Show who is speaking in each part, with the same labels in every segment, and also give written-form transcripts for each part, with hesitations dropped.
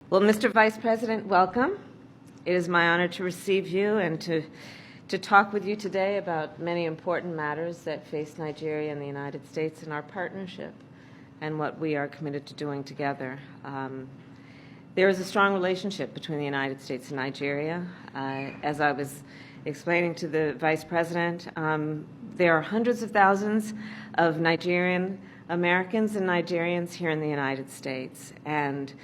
Speaker 1: Well, Mr. Vice President, welcome. It is my honor to receive you and to talk with you today about many important matters that face Nigeria and the United States in our partnership and what we are committed to doing together. There is a strong relationship between the United States and Nigeria. As I was explaining to the Vice President, there are hundreds of thousands of Nigerian Americans and Nigerians here in the United States, and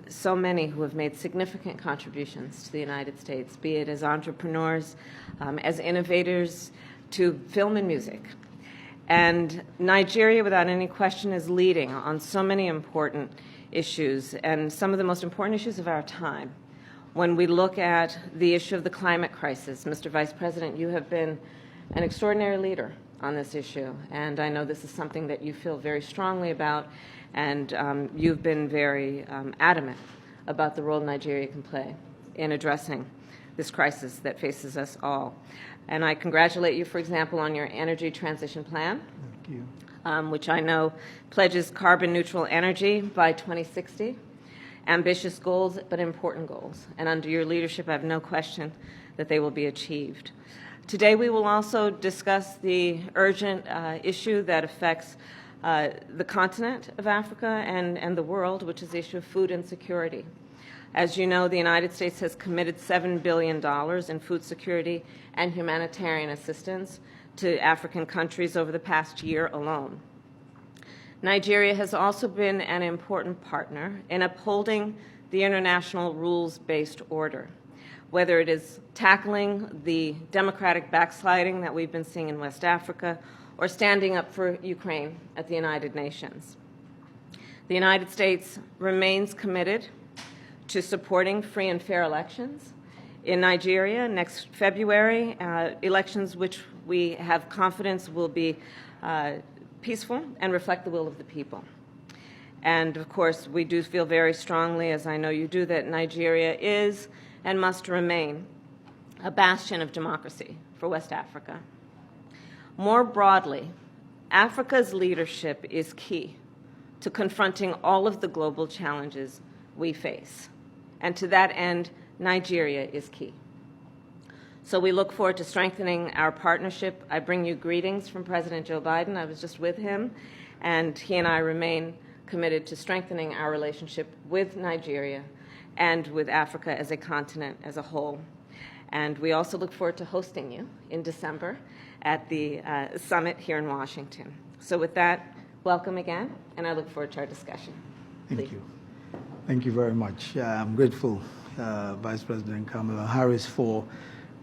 Speaker 1: so many who have made significant contributions to the United States, be it as entrepreneurs, as innovators, to film and music. And Nigeria, without any question, is leading on so many important issues, and some of the most important issues of our time. When we look at the issue of the climate crisis, Mr. Vice President, you have been an extraordinary leader on this issue, and I know this is something that you feel very strongly about, and you've been very adamant about the role Nigeria can play in addressing this crisis that faces us all. And I congratulate you, for example, on your energy transition plan,
Speaker 2: Thank you.
Speaker 1: which I know pledges carbon-neutral energy by 2060. Ambitious goals, but important goals. And under your leadership, I have no question that they will be achieved. Today, we will also discuss the urgent issue that affects the continent of Africa and the world, which is the issue of food insecurity. As you know, the United States has committed $7 billion in food security and humanitarian assistance to African countries over the past year alone. Nigeria has also been an important partner in upholding the international rules-based order, whether it is tackling the democratic backsliding that we've been seeing in West Africa or standing up for Ukraine at the United Nations. The United States remains committed to supporting free and fair elections in Nigeria next February, elections which we have confidence will be peaceful and reflect the will of the people. And of course, we do feel very strongly, as I know you do, that Nigeria is and must remain a bastion of democracy for West Africa. More broadly, Africa's leadership is key to confronting all of the global challenges we face. And to that end, Nigeria is key. So we look forward to strengthening our partnership. I bring you greetings from President Joe Biden. I was just with him, and he and I remain committed to strengthening our relationship with Nigeria and with Africa as a continent as a whole. And we also look forward to hosting you in December at the summit here in Washington. So with that, welcome again, and I look forward to our discussion.
Speaker 2: Thank you. Thank you very much. I'm grateful, Vice President Kamala Harris, for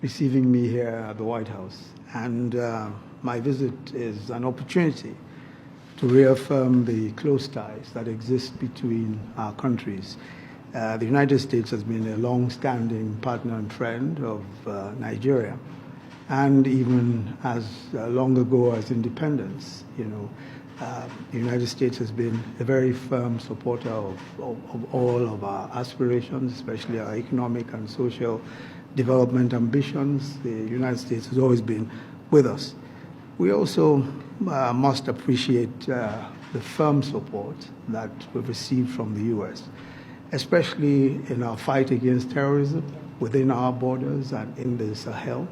Speaker 2: receiving me here at the White House. And my visit is an opportunity to reaffirm the close ties that exist between our countries. The United States has been a long-standing partner and friend of Nigeria, and even as long ago as independence, the United States has been a very firm supporter of all of our aspirations, especially our economic and social development ambitions. The United States has always been with us. We also must appreciate the firm support that we've received from the U.S., especially in our fight against terrorism within our borders and in the Sahel.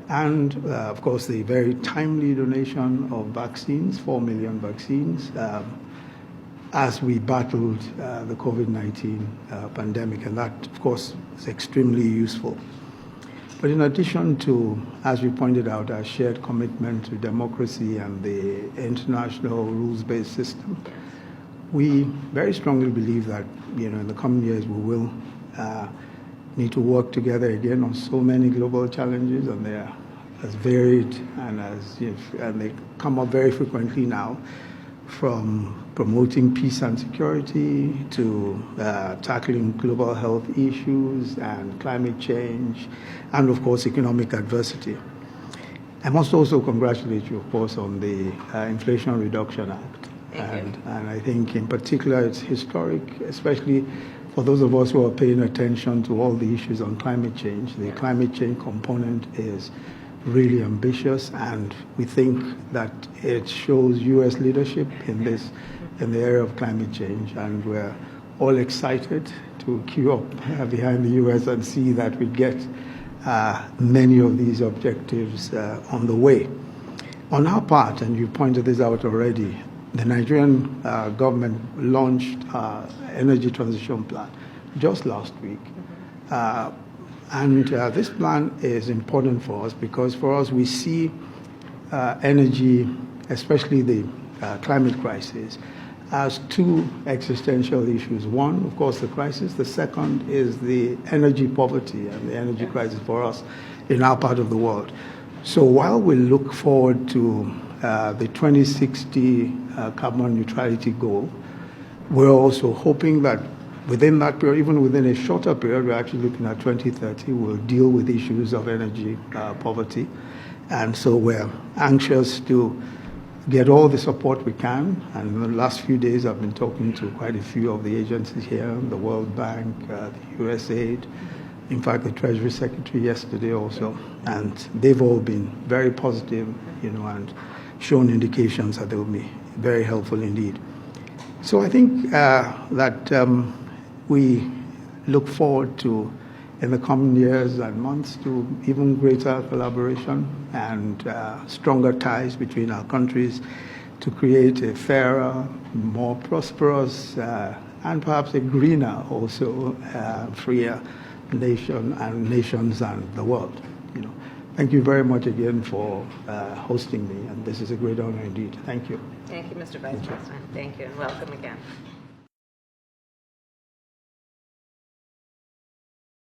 Speaker 2: And, of course, the very timely donation of vaccines, 4 million vaccines, as we battled the COVID-19 pandemic. And that, of course, is extremely useful. But in addition to, as we pointed out, our shared commitment to democracy and the international rules-based system, we very strongly believe that, in the coming years we will need to work together again on so many global challenges, and they are as varied and they come up very frequently now, from promoting peace and security to tackling global health issues and climate change, and of course economic adversity. I must also congratulate you, of course, on the Inflation Reduction Act. And I think in particular it's historic, especially for those of us who are paying attention to all the issues on climate change. The climate change component is really ambitious, and we think that it shows U.S. leadership in the area of climate change, and we're all excited to queue up behind the U.S. and see that we get many of these objectives on the way. On our part, and you pointed this out already, the Nigerian government launched energy transition plan just last week. And this plan is important for us because for us we see energy, especially the climate crisis, as two existential issues. One, of course, the crisis. The second is the energy poverty and the energy crisis for us in our part of the world. So while we look forward to the 2060 carbon neutrality goal, we're also hoping that within that period, even within a shorter period, we're actually looking at 2030, we'll deal with issues of energy poverty. And so we're anxious to get all the support we can. And in the last few days, I've been talking to quite a few of the agencies here, the World Bank, the USAID, in fact, the Treasury Secretary yesterday also. And they've all been very positive, and shown indications that they will be very helpful indeed. So I think that we look forward to, in the coming years and months, to even greater collaboration and stronger ties between our countries to create a fairer, more prosperous, and perhaps a greener also, freer nation and nations and the world. Thank you very much again for hosting me, and this is a great honor indeed. Thank you.
Speaker 1: Thank you, Mr. Vice President. Thank you, and welcome again.